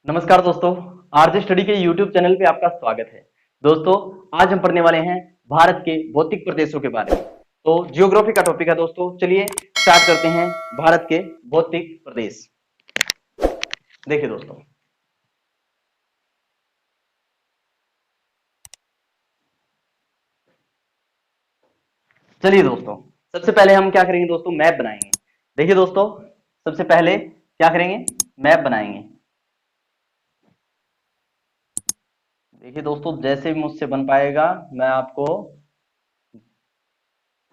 नमस्कार दोस्तों, RJ study के यूट्यूब चैनल पे आपका स्वागत है। दोस्तों, आज हम पढ़ने वाले हैं भारत के भौतिक प्रदेशों के बारे में। तो जियोग्राफी का टॉपिक है दोस्तों। चलिए स्टार्ट करते हैं भारत के भौतिक प्रदेश। देखिए दोस्तों, चलिए दोस्तों, सबसे पहले हम क्या करेंगे दोस्तों, मैप बनाएंगे। देखिए दोस्तों, सबसे पहले क्या करेंगे, मैप बनाएंगे। देखिए दोस्तों, जैसे भी मुझसे बन पाएगा मैं आपको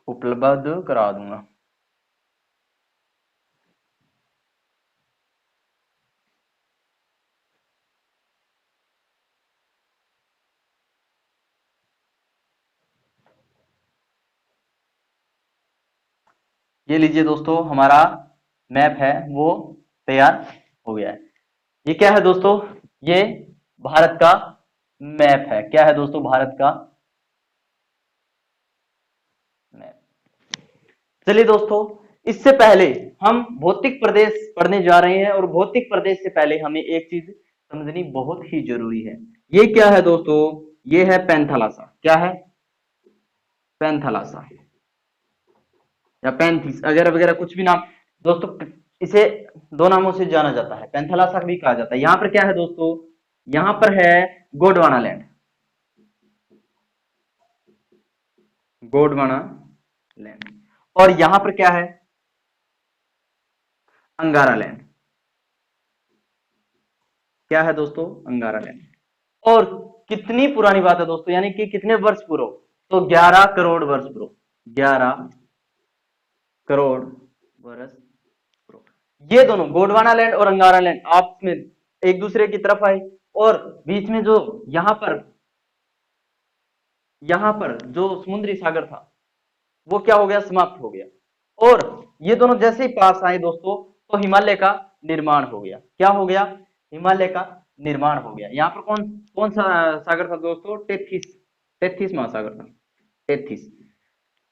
उपलब्ध करा दूंगा। ये लीजिए दोस्तों, हमारा मैप है वो तैयार हो गया है। ये क्या है दोस्तों, ये भारत का मैप है। क्या है दोस्तों, भारत का मैप। चलिए दोस्तों, इससे पहले हम भौतिक प्रदेश पढ़ने जा रहे हैं और भौतिक प्रदेश से पहले हमें एक चीज समझनी बहुत ही जरूरी है। ये क्या है दोस्तों, ये है पैंथालासा। क्या है, पैंथालासा या पैंथीस वगैरह वगैरह कुछ भी नाम दोस्तों, इसे दो नामों से जाना जाता है। पैंथालासा भी कहा जाता है। यहाँ पर क्या है दोस्तों, यहाँ पर है गोंडवाना लैंड, गोंडवाना लैंड। और यहां पर क्या है, अंगारा लैंड। क्या है दोस्तों, अंगारा लैंड। और कितनी पुरानी बात है दोस्तों, यानी कि कितने वर्ष पूर्व, तो 11 करोड़ वर्ष पूर्व, 11 करोड़ वर्ष पूर्व ये दोनों गोंडवाना लैंड और अंगारा लैंड आपस में एक दूसरे की तरफ आए। और बीच में जो यहां पर जो समुद्री सागर था वो क्या हो गया, समाप्त हो गया। और ये दोनों जैसे ही पास आए दोस्तों, तो हिमालय का निर्माण हो गया। क्या हो गया, हिमालय का निर्माण हो गया। यहाँ पर कौन कौन सा सागर था दोस्तों, टेथिस, टेथिस महासागर था, टेथिस।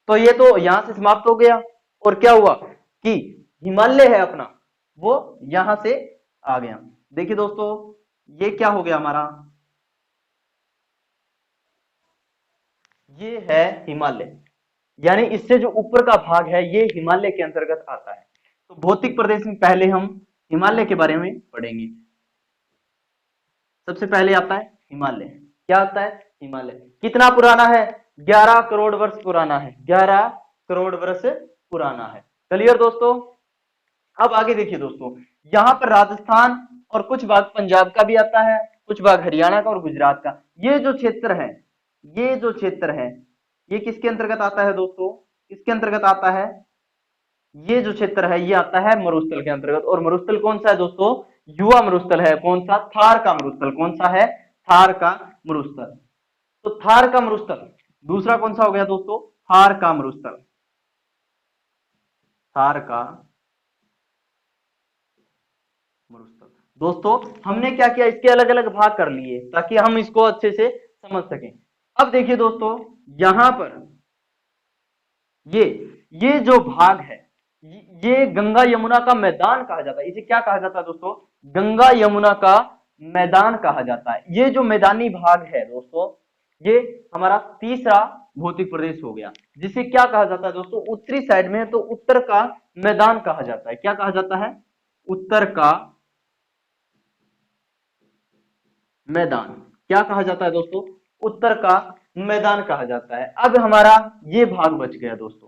तो ये तो यहां से समाप्त हो गया। और क्या हुआ कि हिमालय है अपना, वो यहां से आ गया। देखिए दोस्तों, ये क्या हो गया हमारा, ये है हिमालय, यानी इससे जो ऊपर का भाग है ये हिमालय के अंतर्गत आता है। तो भौतिक प्रदेश में पहले हम हिमालय के बारे में पढ़ेंगे। सबसे पहले आता है हिमालय। क्या आता है, हिमालय कितना पुराना है, 11 करोड़ वर्ष पुराना है, 11 करोड़ वर्ष पुराना है। क्लियर दोस्तों। अब आगे देखिए दोस्तों, यहाँ पर राजस्थान और कुछ भाग पंजाब का भी आता है, कुछ भाग हरियाणा का और गुजरात का। ये जो क्षेत्र है, ये जो क्षेत्र है, ये किसके अंतर्गत आता है दोस्तों, किसके अंतर्गत आता है, ये जो क्षेत्र है ये आता है मरुस्थल के अंतर्गत। और मरुस्थल कौन सा है दोस्तों, युवा मरुस्थल है। कौन सा, थार का मरुस्थल। कौन सा है, थार का मरुस्थल। तो थार का मरुस्थल, दूसरा कौन सा हो गया दोस्तों, थार का मरुस्थल, थार का मरुस्थल। दोस्तों, हमने क्या किया, इसके अलग अलग भाग कर लिए ताकि हम इसको अच्छे से समझ सकें। अब देखिए दोस्तों, यहां पर ये ये जो भाग है, ये गंगा यमुना का मैदान कहा जाता है। इसे क्या कहा जाता है दोस्तों, गंगा यमुना का मैदान कहा जाता है। ये जो मैदानी भाग है दोस्तों, ये हमारा तीसरा भौतिक प्रदेश हो गया, जिसे क्या कहा जाता है दोस्तों, उत्तरी साइड में है तो उत्तर का मैदान कहा जाता है। क्या कहा जाता है, उत्तर का मैदान। क्या कहा जाता है दोस्तों, उत्तर का मैदान कहा जाता है। अब हमारा ये भाग बच गया दोस्तों,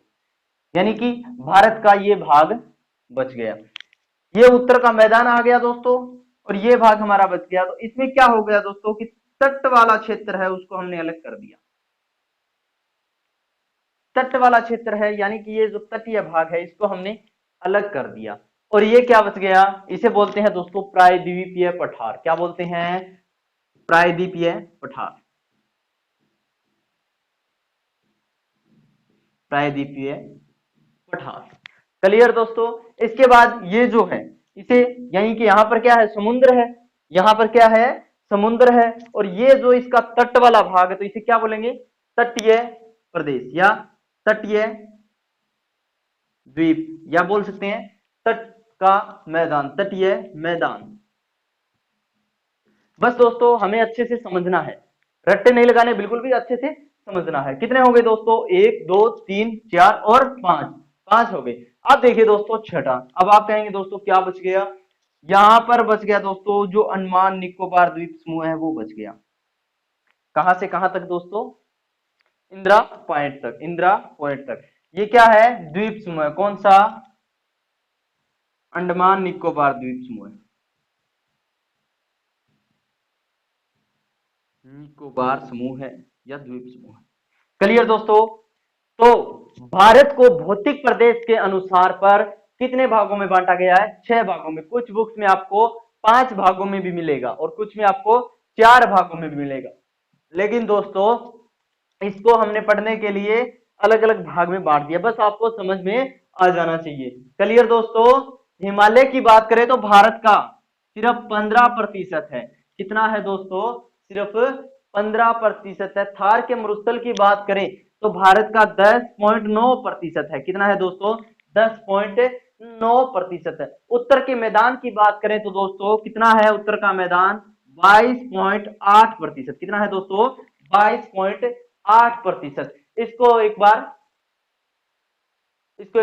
यानी कि भारत का ये भाग बच गया। ये उत्तर का मैदान आ गया दोस्तों, और ये भाग हमारा बच गया। तो इसमें क्या हो गया दोस्तों कि तट वाला क्षेत्र है उसको हमने अलग कर दिया। तट वाला क्षेत्र है, यानी कि ये जो तटीय भाग है इसको हमने अलग कर दिया। और ये क्या बच गया, इसे बोलते हैं दोस्तों प्रायद्वीपीय पठार। क्या बोलते हैं, प्रायद्वीपीय पठार, प्रायद्वीपीय पठार। क्लियर दोस्तों। इसके बाद ये जो है, इसे यानी कि यहाँ पर क्या है, समुद्र है, यहाँ पर क्या है, समुद्र है। और ये जो इसका तट वाला भाग है तो इसे क्या बोलेंगे, तटीय प्रदेश या तटीय द्वीप, या बोल सकते हैं तट का मैदान, तटीय मैदान। बस दोस्तों हमें अच्छे से समझना है, रट्टे नहीं लगाने, बिल्कुल भी अच्छे से समझना है। कितने हो गए दोस्तों? 1 2 3 4 और 5, 5 हो गए। अब देखिए दोस्तों छठा, अब आप कहेंगे दोस्तों क्या बच गया? यहां पर बच गया दोस्तों जो अंडमान निकोबार द्वीप समूह है वो बच गया। कहां से कहां तक दोस्तों? इंदिरा पॉइंट तक, इंदिरा पॉइंट तक। ये क्या है? द्वीप समूह है। कौन सा? अंडमान निकोबार द्वीप समूह है, निकोबार समूह है या द्वीप समूह है। क्लियर दोस्तों? तो भारत को भौतिक प्रदेश के अनुसार पर कितने भागों में बांटा गया है? 6 भागों में। कुछ बुक्स में आपको 5 भागों में भी मिलेगा और कुछ में आपको 4 भागों में भी मिलेगा, लेकिन दोस्तों इसको हमने पढ़ने के लिए अलग अलग भाग में बांट दिया, बस आपको समझ में आ जाना चाहिए। क्लियर दोस्तों? हिमालय की बात करें तो भारत का सिर्फ 15% है। कितना है दोस्तों? सिर्फ 15% है। थार के मरुस्थल की बात करें तो भारत का 10.9% है। कितना है दोस्तों? 10.9% है। उत्तर के मैदान की बात करें तो दोस्तों कितना है उत्तर का मैदान? 22.8%। कितना है दोस्तों? 22.8%। इसको एक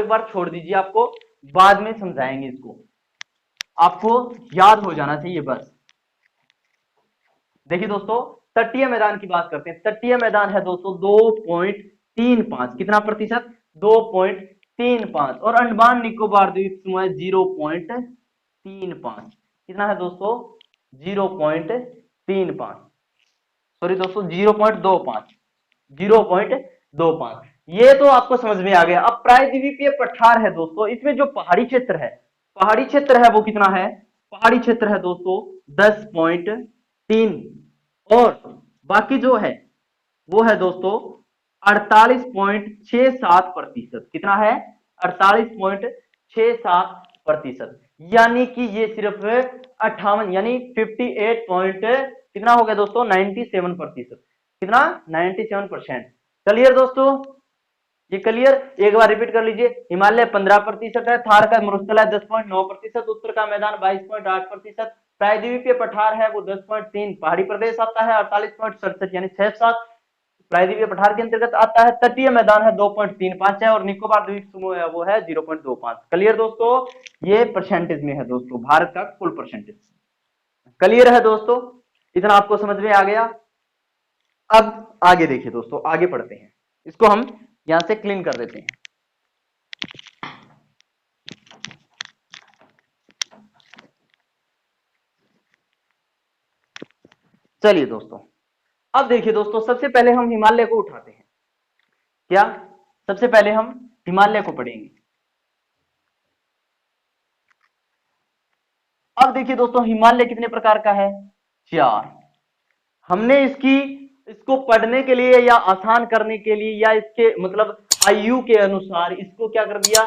बार छोड़ दीजिए, आपको बाद में समझाएंगे। इसको आपको याद हो जाना चाहिए बस। देखिए दोस्तों तटीय मैदान की बात करते हैं। तटीय मैदान है दोस्तों 2.35। कितना प्रतिशत? 2.35। और अंडमान निकोबार द्वीप समूह है 0.35। कितना है दोस्तों? 0.35, सॉरी दोस्तों 0.25, 0.25। ये तो आपको समझ में आ गया। अब प्रायद्वीपीय पठार है दोस्तों, इसमें जो पहाड़ी क्षेत्र है, पहाड़ी क्षेत्र है वो कितना है? पहाड़ी क्षेत्र है दोस्तों 10.3, और बाकी जो है वो है दोस्तों 48.67%। कितना है? 48.67%। यानी कि ये सिर्फ 58 यानी 58 पॉइंट कितना हो गया दोस्तों? 97%। कितना? 97%। क्लियर दोस्तों? ये क्लियर? एक बार रिपीट कर लीजिए। हिमालय 15% है, थार का मरुस्थल है 10.9%, उत्तर का मैदान 22.8%, प्रायद्वीपीय पठार है वो 10.3, पहाड़ी प्रदेश आता है 48.67 यानी 6-7 प्रायद्वीपीय पठार के अंतर्गत आता है। तटीय मैदान है 2.35 है और निकोबार द्वीप समूह है वो है 0.25। क्लियर दोस्तों? ये परसेंटेज में है दोस्तों, भारत का कुल परसेंटेज। क्लियर है दोस्तों? इतना आपको समझ में आ गया? अब आगे देखिए दोस्तों, आगे पढ़ते हैं। इसको हम यहां से क्लीन कर देते हैं। चलिए दोस्तों, अब देखिए दोस्तों सबसे पहले हम हिमालय को उठाते हैं। क्या? सबसे पहले हम हिमालय को पढ़ेंगे। अब देखिए दोस्तों हिमालय कितने प्रकार का है? 4। हमने इसको पढ़ने के लिए या आसान करने के लिए या इसके मतलब आयु के अनुसार इसको क्या कर दिया?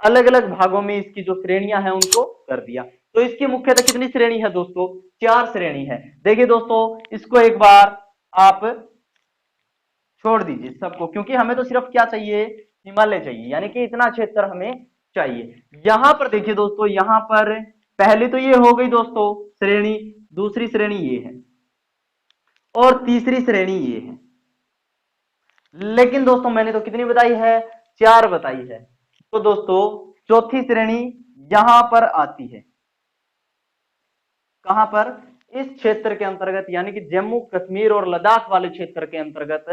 अलग अलग भागों में इसकी जो श्रेणियां हैं उनको कर दिया। तो इसकी मुख्यतः कितनी श्रेणी है दोस्तों? 4 श्रेणी है। देखिए दोस्तों इसको एक बार आप छोड़ दीजिए सबको, क्योंकि हमें तो सिर्फ क्या चाहिए? हिमालय चाहिए, यानी कि इतना क्षेत्र हमें चाहिए। यहां पर देखिए दोस्तों, यहां पर पहली तो ये हो गई दोस्तों श्रेणी, दूसरी श्रेणी ये है और तीसरी श्रेणी ये है। लेकिन दोस्तों मैंने तो कितनी बताई है? 4 बताई है। तो दोस्तों चौथी श्रेणी यहां पर आती है। कहां पर? इस क्षेत्र के अंतर्गत, यानी कि जम्मू कश्मीर और लद्दाख वाले क्षेत्र के अंतर्गत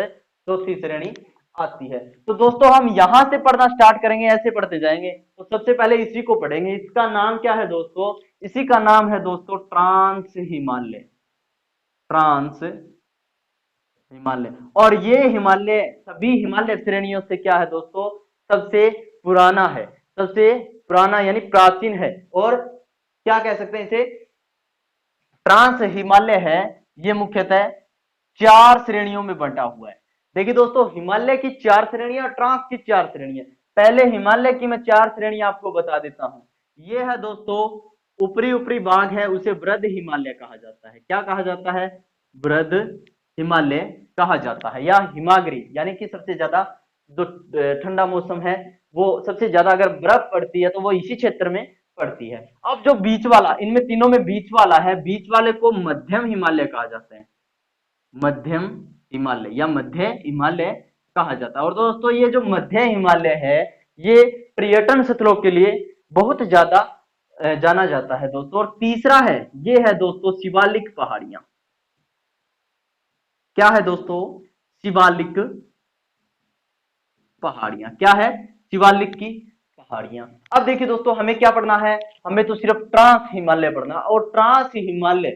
चौथी श्रेणी आती है। तो दोस्तों हम यहां से पढ़ना स्टार्ट करेंगे, ऐसे पढ़ते जाएंगे। तो सबसे पहले इसी को पढ़ेंगे। इसका नाम क्या है दोस्तों? इसी का नाम है दोस्तों ट्रांस हिमालय, ट्रांस हिमालय। और ये हिमालय सभी हिमालय श्रेणियों से क्या है दोस्तों? सबसे पुराना है, सबसे पुराना यानी प्राचीन है। और क्या कह सकते हैं इसे? ट्रांस हिमालय है। ये मुख्यतः 4 श्रेणियों में बंटा हुआ है। देखिए दोस्तों हिमालय की 4 श्रेणियां, ट्रांस की 4 श्रेणियां। पहले हिमालय की मैं 4 श्रेणियां आपको बता देता हूं। ये है दोस्तों ऊपरी ऊपरी भाग है, उसे वृद्ध हिमालय कहा जाता है। क्या कहा जाता है? वृद्ध हिमालय कहा जाता है, या हिमागिरी, यानी कि सबसे ज्यादा जो ठंडा मौसम है वो सबसे ज्यादा अगर बर्फ पड़ती है तो वो इसी क्षेत्र में पड़ती है। अब जो बीच वाला, इनमें तीनों में बीच वाला है, बीच वाले को मध्यम हिमालय कहा जाता है, मध्यम हिमालय या मध्य हिमालय कहा जाता है। और दोस्तों ये जो मध्य हिमालय है ये पर्यटन स्थलों के लिए बहुत ज्यादा जाना जाता है दोस्तों। और तीसरा है, ये है दोस्तों शिवालिक पहाड़ियां। क्या है दोस्तों? शिवालिक पहाड़ियां। क्या है? शिवालिक की पहाड़ियां। अब देखिए दोस्तों हमें क्या पढ़ना है, हमें तो सिर्फ ट्रांस हिमालय पढ़ना, और ट्रांस हिमालय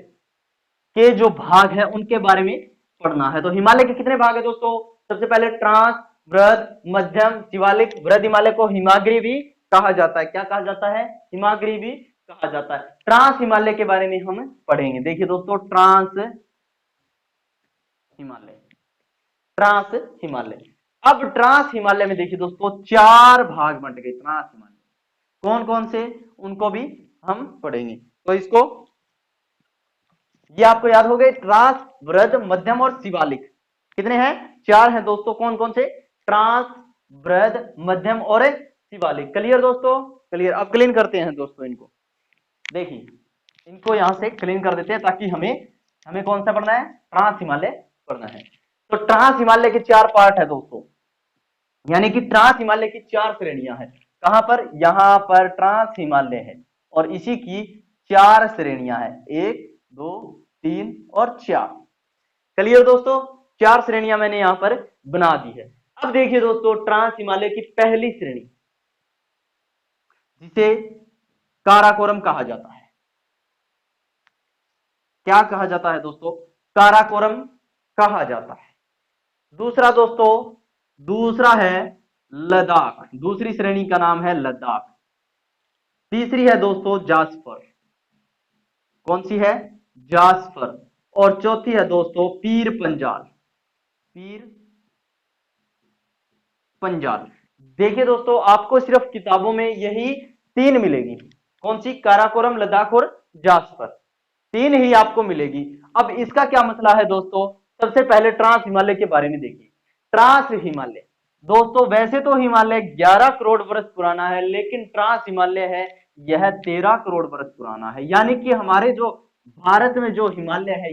के जो भाग है उनके बारे में पढ़ना है। तो हिमालय के कितने भाग है दोस्तों? सबसे पहले ट्रांस, वृहद, मध्यम, शिवालिक। वृहद हिमालय को हिमागिरी भी कहा जाता है। क्या कहा जाता है? हिमागिरी भी कहा जाता है। ट्रांस हिमालय के बारे में हम पढ़ेंगे। देखिए दोस्तों ट्रांस हिमालय, ट्रांस हिमालय। अब ट्रांस हिमालय में देखिए दोस्तों चार भाग बंट गए ट्रांस हिमालय। कौन कौन से, उनको भी हम पढ़ेंगे। तो इसको, ये आपको याद हो गए, ट्रांस, वृहद, मध्यम और शिवालिक। कितने हैं? चार हैं दोस्तों। कौन कौन से? ट्रांस, वृहद, मध्यम और शिवालिक। क्लियर दोस्तों? क्लियर। अब क्लीन करते हैं दोस्तों इनको। देखिए इनको यहां से क्लीन कर देते हैं ताकि हमें हमें कौन सा पढ़ना है? ट्रांस हिमालय पढ़ना है। तो ट्रांस हिमालय के चार पार्ट है दोस्तों, यानी कि ट्रांस हिमालय की चार श्रेणियां हैं। कहां पर? यहां पर ट्रांस हिमालय है और इसी की चार श्रेणियां हैं, 1 2 3 और 4। क्लियर दोस्तों? चार श्रेणियां मैंने यहां पर बना दी है। अब देखिए दोस्तों ट्रांस हिमालय की पहली श्रेणी, जिसे काराकोरम कहा जाता है। क्या कहा जाता है दोस्तों? काराकोरम कहा जाता है। दूसरा दोस्तों, दूसरा है लद्दाख। दूसरी श्रेणी का नाम है लद्दाख। तीसरी है दोस्तों जास्पर। कौन सी है? जास्पर। और चौथी है दोस्तों पीर पंजाल। पीर पंजाल। देखिए दोस्तों आपको सिर्फ किताबों में यही तीन मिलेगी। कौन सी? काराकोरम, लद्दाख और जास्पर। तीन ही आपको मिलेगी। अब इसका क्या मसला है दोस्तों? सबसे पहले ट्रांस हिमालय के बारे में देखिए। ट्रांस हिमालय दोस्तों, वैसे तो हिमालय 11 करोड़ वर्ष पुराना है, लेकिन ट्रांस हिमालय है यह 13 करोड़ वर्ष पुराना है। यानी कि हमारे जो भारत में जो हिमालय है,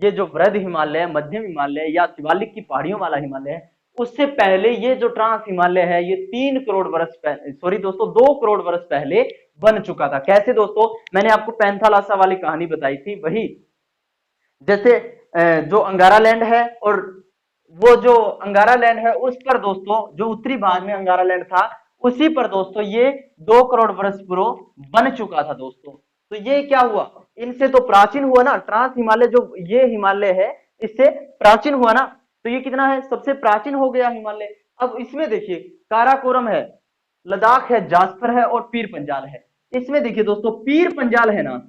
ये जो वृहद हिमालय, मध्यम हिमालय या शिवालिक की पहाड़ियों वाला हिमालय है, उससे पहले ये जो ट्रांस हिमालय है ये 3 करोड़ वर्ष पहले, सॉरी दोस्तों 2 करोड़ वर्ष पहले बन चुका था। कैसे दोस्तों? मैंने आपको पैंथालासा वाली कहानी बताई थी, वही जैसे जो अंगारा लैंड है, और वो जो अंगारा लैंड है उस पर दोस्तों, जो उत्तरी भाग में अंगारा लैंड था, उसी पर दोस्तों ये 2 करोड़ वर्ष पूर्व बन चुका था दोस्तों। तो ये क्या हुआ? इनसे तो प्राचीन हुआ ना, ट्रांस हिमालय जो ये हिमालय है इससे प्राचीन हुआ ना। तो ये कितना है? सबसे प्राचीन हो गया हिमालय। अब इसमें देखिए काराकोरम है, लद्दाख है, जास्पर है और पीर पंजाल है। इसमें देखिए दोस्तों पीर पंजाल है ना,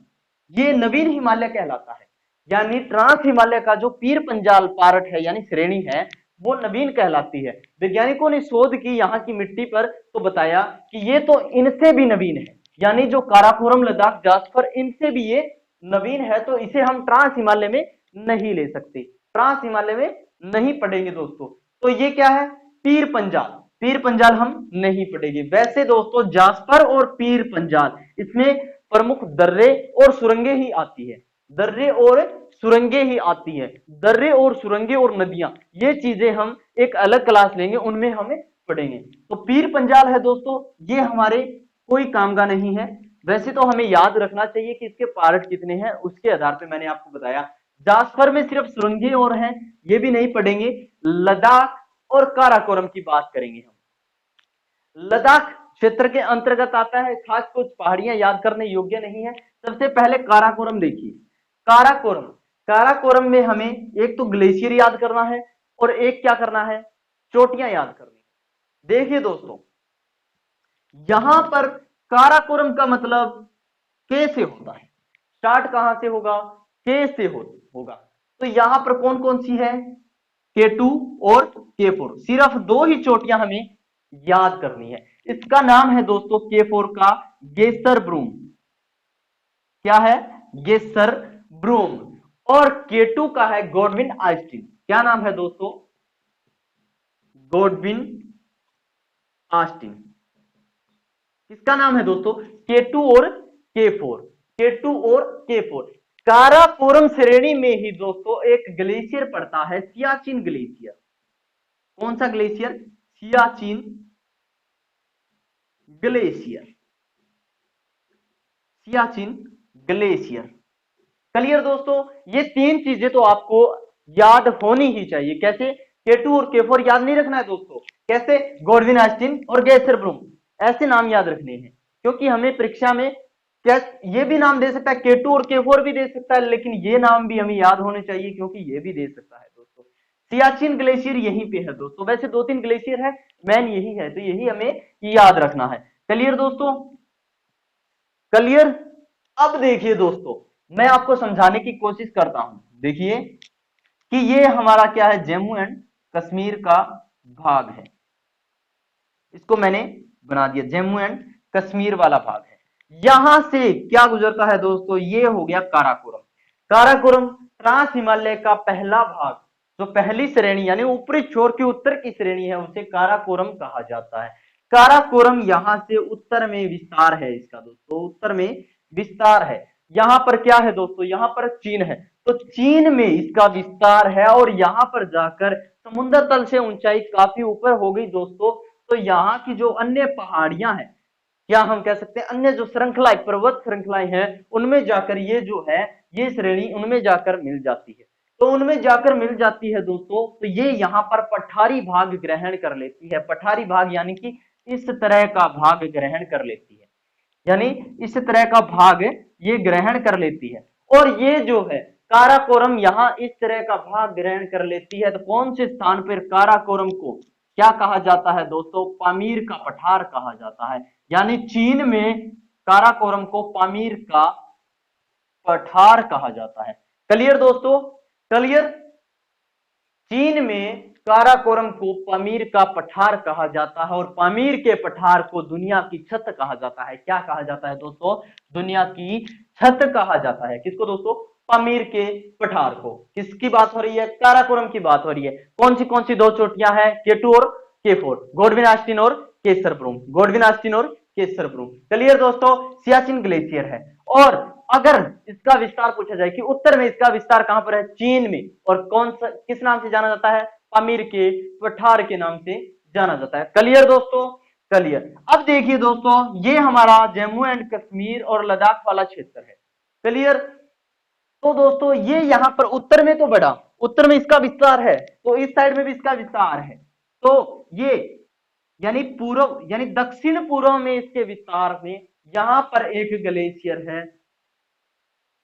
ये नवीन हिमालय कहलाता है। यानी ट्रांस हिमालय का जो पीर पंजाल पार्ट है यानी श्रेणी है, वो नवीन कहलाती है। वैज्ञानिकों ने शोध की यहाँ की मिट्टी पर, तो बताया कि ये तो इनसे भी नवीन है। यानी जो काराकोरम, लद्दाख, जास्पर, इनसे भी ये नवीन है। तो इसे हम ट्रांस हिमालय में नहीं ले सकते, ट्रांस हिमालय में नहीं पढ़ेंगे दोस्तों। तो ये क्या है? पीर पंजाल। पीर पंजाल हम नहीं पढ़ेंगे। वैसे दोस्तों जास्पर और पीर पंजाल, इसमें प्रमुख दर्रे और सुरंगें ही आती है। दर्रे और सुरंगें ही आती है। दर्रे और सुरंगें और नदियां, ये चीजें हम एक अलग क्लास लेंगे, उनमें हमें पढ़ेंगे। तो पीर पंजाल है दोस्तों, ये हमारे कोई काम का नहीं है। वैसे तो हमें याद रखना चाहिए कि इसके पार्ट कितने हैं, उसके आधार पर मैंने आपको बताया। जास्पर में सिर्फ सुरंगें और हैं, ये भी नहीं पढ़ेंगे। लद्दाख और काराकोरम की बात करेंगे हम। लद्दाख क्षेत्र के अंतर्गत आता है, खास कुछ पहाड़ियां याद करने योग्य नहीं है। सबसे पहले काराकोरम देखिए। काराकोरम, काराकोरम में हमें एक तो ग्लेशियर याद करना है और एक क्या करना है? चोटियां याद करनी है। देखिए दोस्तों यहां पर काराकोरम का मतलब के से होता है। स्टार्ट कहां से होगा? के से होगा। तो यहां पर कौन कौन सी है? K2 और K4। सिर्फ दो ही चोटियां हमें याद करनी है। इसका नाम है दोस्तों K4 का गेसर ब्रूम। क्या है? गेसर ब्रूम। और K2 का है गॉडविन ऑस्टिन। क्या नाम है दोस्तों? Godwin Austen. किसका नाम है दोस्तों? K2 और K4, K2 और K4। काराकोरम श्रेणी में ही दोस्तों एक ग्लेशियर पड़ता है, सियाचिन ग्लेशियर। कौन सा glacier? Siachen glacier, Siachen glacier. Clear दोस्तों? ये तीन चीजें तो आपको याद होनी ही चाहिए। कैसे? K2 और K4 याद नहीं रखना है दोस्तों। कैसे? गॉडविन ऑस्टिन और गैसरब्रूम, ऐसे नाम याद रखने हैं, क्योंकि हमें परीक्षा में क्या ये भी नाम दे सकता है, K2 और K4 भी दे सकता है, लेकिन ये नाम भी हमें याद होने चाहिए क्योंकि ये भी दे सकता है दोस्तों। सियाचिन ग्लेशियर यहीं पे है दोस्तों। वैसे 2-3 ग्लेशियर है, मेन यही है, तो यही हमें याद रखना है। क्लियर दोस्तों? क्लियर? अब देखिए दोस्तों, मैं आपको समझाने की कोशिश करता हूं। देखिए कि ये हमारा क्या है, जम्मू एंड कश्मीर का भाग है। इसको मैंने बना दिया, जम्मू एंड कश्मीर वाला भाग है। यहां से क्या गुजरता है दोस्तों? ये हो गया काराकोरम। काराकोरम ट्रांस हिमालय का पहला भाग, जो पहली श्रेणी यानी ऊपरी छोर की उत्तर की श्रेणी है, उसे काराकोरम कहा जाता है। काराकोरम यहां से उत्तर में विस्तार है इसका दोस्तों, उत्तर में विस्तार है। यहां पर क्या है दोस्तों? यहां पर चीन है, तो चीन में इसका विस्तार है और यहां पर जाकर समुद्र तल से ऊंचाई काफी ऊपर हो गई दोस्तों। तो यहाँ की जो अन्य पहाड़ियां हैं, या हम कह सकते हैं अन्य जो श्रृंखलाएं, पर्वत श्रृंखलाएं हैं, उनमें जाकर ये जो है, ये श्रेणी उनमें जाकर मिल जाती है। तो उनमें जाकर मिल जाती है दोस्तों, तो ये यहाँ पर पठारी भाग ग्रहण कर लेती है। पठारी भाग यानी कि इस तरह का भाग ग्रहण कर लेती है, यानी इस तरह का भाग ये ग्रहण कर लेती है। और ये जो है काराकोरम यहाँ इस तरह का भाग ग्रहण कर लेती है, तो कौन से स्थान पर काराकोरम को क्या कहा जाता है दोस्तों? पामीर का पठार कहा जाता है। यानी चीन में काराकोरम को पामीर का पठार कहा जाता है। क्लियर दोस्तों? क्लियर? चीन में काराकोरम को पामीर का पठार कहा जाता है, और पामीर के पठार को दुनिया की छत कहा जाता है। क्या कहा जाता है दोस्तों? दुनिया की छत कहा जाता है। किसको दोस्तों? पामीर के पठार को। किसकी बात हो रही है? काराकोरम की बात हो रही है। कौन सी दो चोटियां हैं? K2 और K4, गॉडविन ऑस्टिन और केसरब्रूम, गॉडविन ऑस्टिन और केसरब्रूम। क्लियर दोस्तों? सियाचिन ग्लेशियर है। और अगर इसका विस्तार पूछा जाए कि उत्तर में इसका विस्तार कहां पर है? चीन में। और कौन सा, किस नाम से जाना जाता है? पामीर के पठार के नाम से जाना जाता है। क्लियर दोस्तों? क्लियर? अब देखिए दोस्तों, ये हमारा जम्मू एंड कश्मीर और लद्दाख वाला क्षेत्र है। क्लियर? तो दोस्तों ये यहां पर उत्तर में तो बड़ा, उत्तर में इसका विस्तार है, तो इस साइड में भी इसका विस्तार है। तो ये यानी पूर्व यानी दक्षिण पूर्व में इसके विस्तार में यहां पर एक ग्लेशियर है।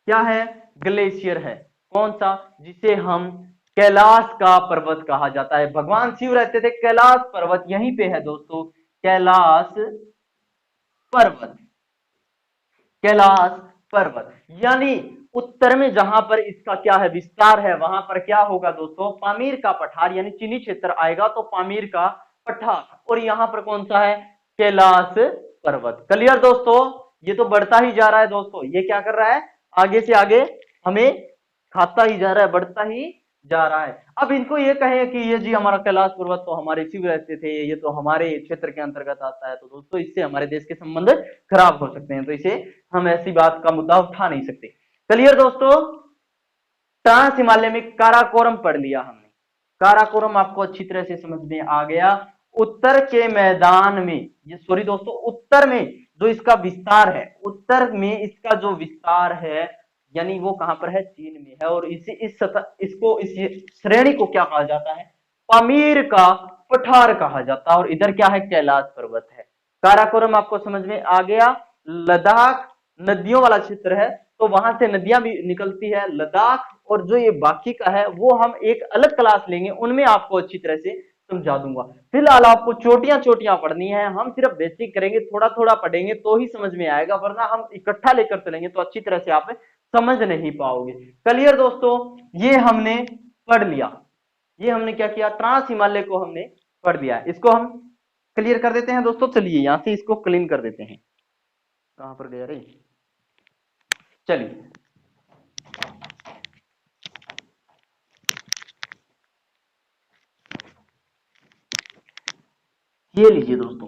क्या है? ग्लेशियर है। कौन सा? जिसे हम कैलाश का पर्वत कहा जाता है। भगवान शिव रहते थे, कैलाश पर्वत यहीं पे है दोस्तों, कैलाश पर्वत, कैलाश पर्वत। यानी उत्तर में जहां पर इसका क्या है, विस्तार है, वहां पर क्या होगा दोस्तों? पामीर का पठार, यानी चीनी क्षेत्र आएगा तो पामीर का पठार। और यहां पर कौन सा है? कैलाश पर्वत। क्लियर दोस्तों? ये तो बढ़ता ही जा रहा है दोस्तों, ये क्या कर रहा है? आगे से आगे हमें खाता ही जा रहा है, बढ़ता ही जा रहा है। अब इनको ये कहे कि ये जी हमारा कैलाश पर्वत तो हमारे शिव रहते थे, ये तो हमारे क्षेत्र के अंतर्गत आता है, तो दोस्तों इससे हमारे देश के संबंध खराब हो सकते हैं, तो इसे हम ऐसी बात का मुद्दा उठा नहीं सकते। क्लियर दोस्तों? ट्रांस हिमालय में काराकोरम पढ़ लिया हमने। काराकोरम आपको अच्छी तरह से समझ में आ गया। उत्तर के मैदान में, ये सॉरी दोस्तों, उत्तर में जो इसका विस्तार है, उत्तर में इसका जो विस्तार है, यानी वो कहां पर है? चीन में है। और इस श्रेणी को क्या कहा जाता है? पामीर का पठार कहा जाता है। और इधर क्या है? कैलाश पर्वत है। काराकोरम आपको समझ में आ गया। लद्दाख नदियों वाला क्षेत्र है, तो वहां से नदियां भी निकलती है। लद्दाख और जो ये बाकी का है वो हम एक अलग क्लास लेंगे, उनमें आपको अच्छी तरह से समझा दूंगा। फिलहाल आपको चोटियां चोटियां पढ़नी है, हम सिर्फ बेसिक करेंगे, थोड़ा थोड़ा पढ़ेंगे तो ही समझ में आएगा, वरना हम इकट्ठा लेकर चलेंगे तो अच्छी तरह से आप समझ नहीं पाओगे। क्लियर दोस्तों? ये हमने पढ़ लिया। ये हमने क्या किया? ट्रांस हिमालय को हमने पढ़ लिया। इसको हम क्लियर कर देते हैं दोस्तों। चलिए यहां से इसको क्लीन कर देते हैं। कहां पर गया रे? चलिए ये लीजिए दोस्तों,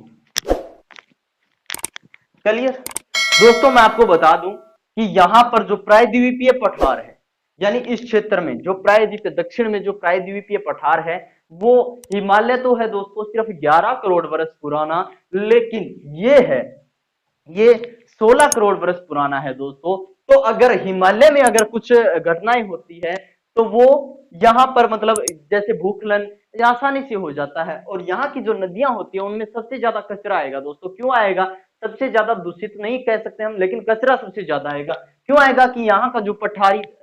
क्लियर दोस्तों, मैं आपको बता दूं कि यहाँ पर जो प्रायद्वीपीय पठार है, यानी इस क्षेत्र में जो प्रायद्वीपीय दक्षिण में जो प्रायद्वीपीय पठार है, वो हिमालय तो है दोस्तों सिर्फ 11 करोड़ वर्ष पुराना, लेकिन ये 16 करोड़ वर्ष पुराना है दोस्तों। तो अगर हिमालय में अगर कुछ घटनाएं होती है तो वो यहाँ पर मतलब जैसे भूस्खलन आसानी से हो जाता है। और यहाँ की जो नदियां होती है उनमें सबसे ज्यादा कचरा आएगा दोस्तों। क्यों आएगा? सबसे ज्यादा दूषित नहीं कह सकते हम, लेकिन कचरा सबसे ज्यादा आएगा। क्यों आएगा? कि यहाँ का जो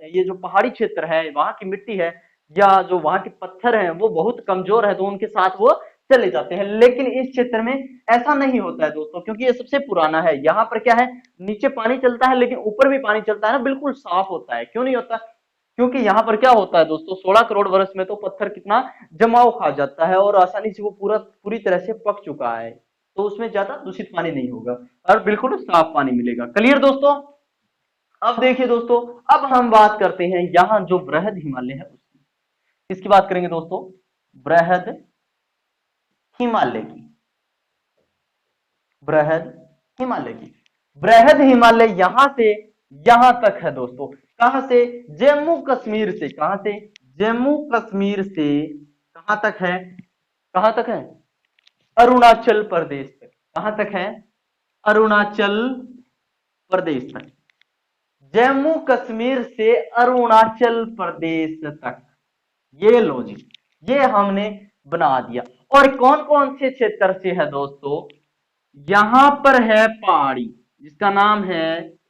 ये जो पहाड़ी क्षेत्र है, वहां की मिट्टी है या जो वहां के पत्थर हैं वो बहुत कमजोर है, तो उनके साथ वो चले जाते हैं। लेकिन इस क्षेत्र में ऐसा नहीं होता है दोस्तों, क्योंकि ये सबसे पुराना है। यहाँ पर क्या है, नीचे पानी चलता है लेकिन ऊपर भी पानी चलता है ना, बिल्कुल साफ होता है। क्यों नहीं होता? क्योंकि यहाँ पर क्या होता है दोस्तों, 16 करोड़ वर्ष में तो पत्थर कितना जमाव खा जाता है और आसानी से वो पूरी तरह से पक चुका है, तो उसमें ज्यादा दूषित पानी नहीं होगा और बिल्कुल साफ पानी मिलेगा। क्लियर दोस्तों? अब देखिए दोस्तों, अब हम बात करते हैं यहाँ जो बृहद हिमालय है उसकी। किसकी बात करेंगे दोस्तों? बृहद हिमालय की। बृहद हिमालय की। बृहद हिमालय यहां से यहां तक है दोस्तों। कहां से? जम्मू कश्मीर से। कहां से? जम्मू कश्मीर से कहां तक है? कहां तक है? अरुणाचल प्रदेश तक। कहां तक है? अरुणाचल प्रदेश तक। जम्मू कश्मीर से अरुणाचल प्रदेश तक। ये लो जी, ये हमने बना दिया। और कौन कौन से क्षेत्र से है दोस्तों? यहां पर है पहाड़ी जिसका नाम है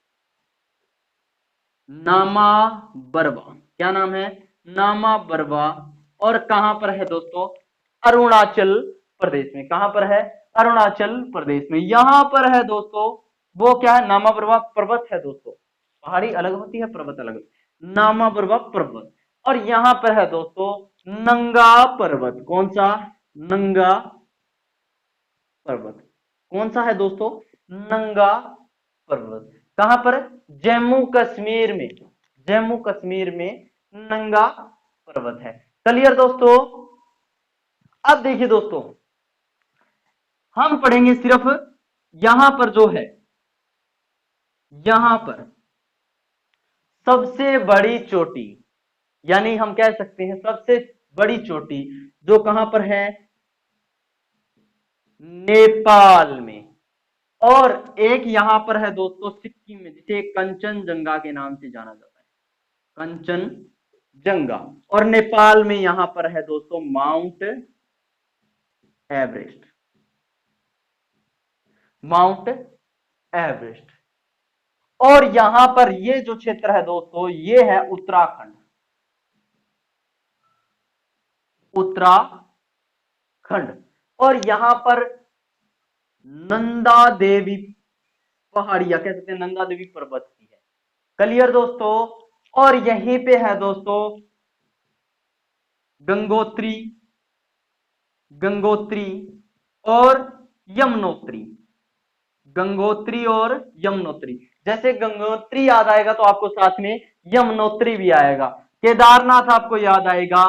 नामा बरवा। क्या नाम है? नामा बरवा। और कहां पर है दोस्तों? अरुणाचल प्रदेश में। कहां पर है? अरुणाचल प्रदेश में। यहां पर है दोस्तों, वो क्या है? नामा बरवा पर्वत है दोस्तों। पहाड़ी अलग होती है, पर्वत अलग। नामा बरवा पर्वत। और यहां पर है दोस्तों नंगा पर्वत। कौन सा? नंगा पर्वत। कौन सा है दोस्तों? नंगा पर्वत। कहां पर? जम्मू कश्मीर में। जम्मू कश्मीर में नंगा पर्वत है। क्लियर दोस्तों? अब देखिए दोस्तों, हम पढ़ेंगे सिर्फ यहां पर जो है, यहां पर सबसे बड़ी चोटी, यानी हम कह सकते हैं सबसे बड़ी चोटी जो कहां पर है? नेपाल में। और एक यहां पर है दोस्तों सिक्किम में, जिसे कंचनजंगा के नाम से जाना जाता है। कंचनजंगा। और नेपाल में यहां पर है दोस्तों माउंट एवरेस्ट। Mount Everest. और यहां पर ये जो क्षेत्र है दोस्तों, ये है उत्तराखंड। उत्तराखंड। और यहां पर नंदा देवी पहाड़ियां, कह सकते हैं नंदा देवी पर्वत की है। क्लियर दोस्तों? और यहीं पे है दोस्तों गंगोत्री, गंगोत्री और यमुनोत्री। गंगोत्री और यमुनोत्री। जैसे गंगोत्री याद आएगा तो आपको साथ में यमुनोत्री भी आएगा। केदारनाथ आपको याद आएगा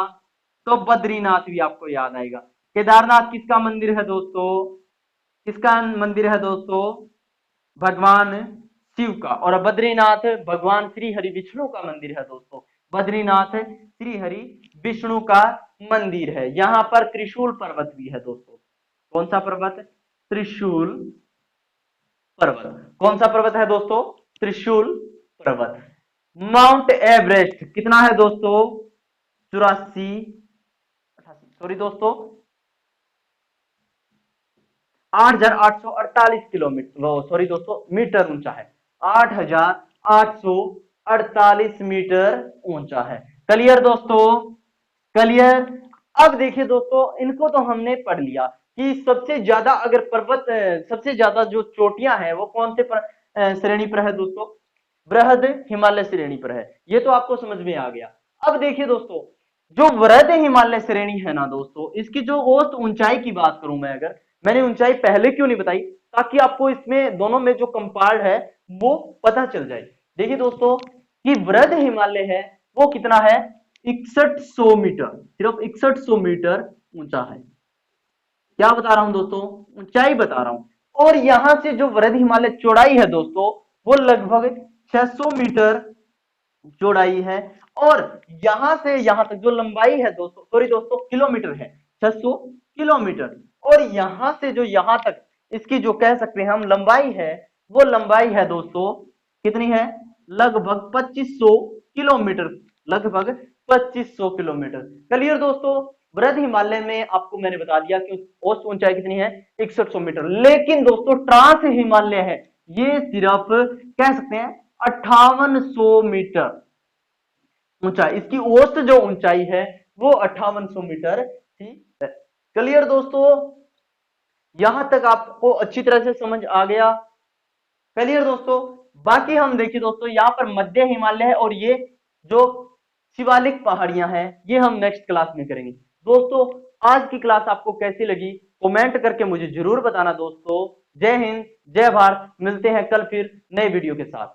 तो बद्रीनाथ भी आपको याद आएगा। केदारनाथ किसका मंदिर है दोस्तों? किसका मंदिर है दोस्तों? भगवान शिव का। और बद्रीनाथ भगवान श्री हरि विष्णु का मंदिर है दोस्तों। बद्रीनाथ श्री हरि विष्णु का मंदिर है। यहां पर त्रिशूल पर्वत भी है दोस्तों। कौन सा पर्वत? त्रिशूल पर्वत। कौन सा पर्वत है दोस्तों? त्रिशूल पर्वत। माउंट एवरेस्ट कितना है दोस्तों? 84, 88, सॉरी दोस्तों 8,848 किलोमीटर, सॉरी दोस्तों मीटर ऊंचा है। 8,848 मीटर ऊंचा है। क्लियर दोस्तों? क्लियर? अब देखिए दोस्तों, इनको तो हमने पढ़ लिया कि सबसे ज्यादा अगर पर्वत, सबसे ज्यादा जो चोटियां हैं वो कौन से श्रेणी पर है दोस्तों? बृहद हिमालय श्रेणी पर है। ये तो आपको समझ में आ गया। अब देखिए दोस्तों, जो बृहद हिमालय श्रेणी है ना दोस्तों, इसकी जो औसत ऊंचाई की बात करूं मैं, अगर मैंने ऊंचाई पहले क्यों नहीं बताई, ताकि आपको इसमें दोनों में जो कंपार्ट है वो पता चल जाए। देखिए दोस्तों कि बृहद हिमालय है वो कितना है? 6100 मीटर, सिर्फ 6100 मीटर ऊंचा है। क्या बता रहा हूं दोस्तों? ऊंचाई बता रहा हूं। और यहां से जो वृहद हिमालय चौड़ाई है दोस्तों वो लगभग 600 मीटर चौड़ाई है। और यहां से यहां तक जो लंबाई है दोस्तों, सॉरी दोस्तों किलोमीटर है, 600 किलोमीटर। और यहां से जो यहां तक इसकी जो कह सकते हैं हम लंबाई है, वो लंबाई है दोस्तों कितनी है, लगभग 2500 किलोमीटर, लगभग 2500 किलोमीटर। क्लियर दोस्तों। वृहद हिमालय में आपको मैंने बता दिया कि औसत ऊंचाई कितनी है, 6100 मीटर। लेकिन दोस्तों ट्रांस हिमालय है, ये सिर्फ कह सकते हैं 5800 मीटर ऊंचाई, इसकी औसत जो ऊंचाई है वो 5800 मीटर थी। क्लियर दोस्तों, यहां तक आपको अच्छी तरह से समझ आ गया। क्लियर दोस्तों। बाकी हम देखिए दोस्तों यहाँ पर मध्य हिमालय है और ये जो शिवालिक पहाड़ियां हैं ये हम नेक्स्ट क्लास में करेंगे। दोस्तों आज की क्लास आपको कैसी लगी कमेंट करके मुझे जरूर बताना दोस्तों। जय हिंद, जय भारत, मिलते हैं कल फिर नए वीडियो के साथ।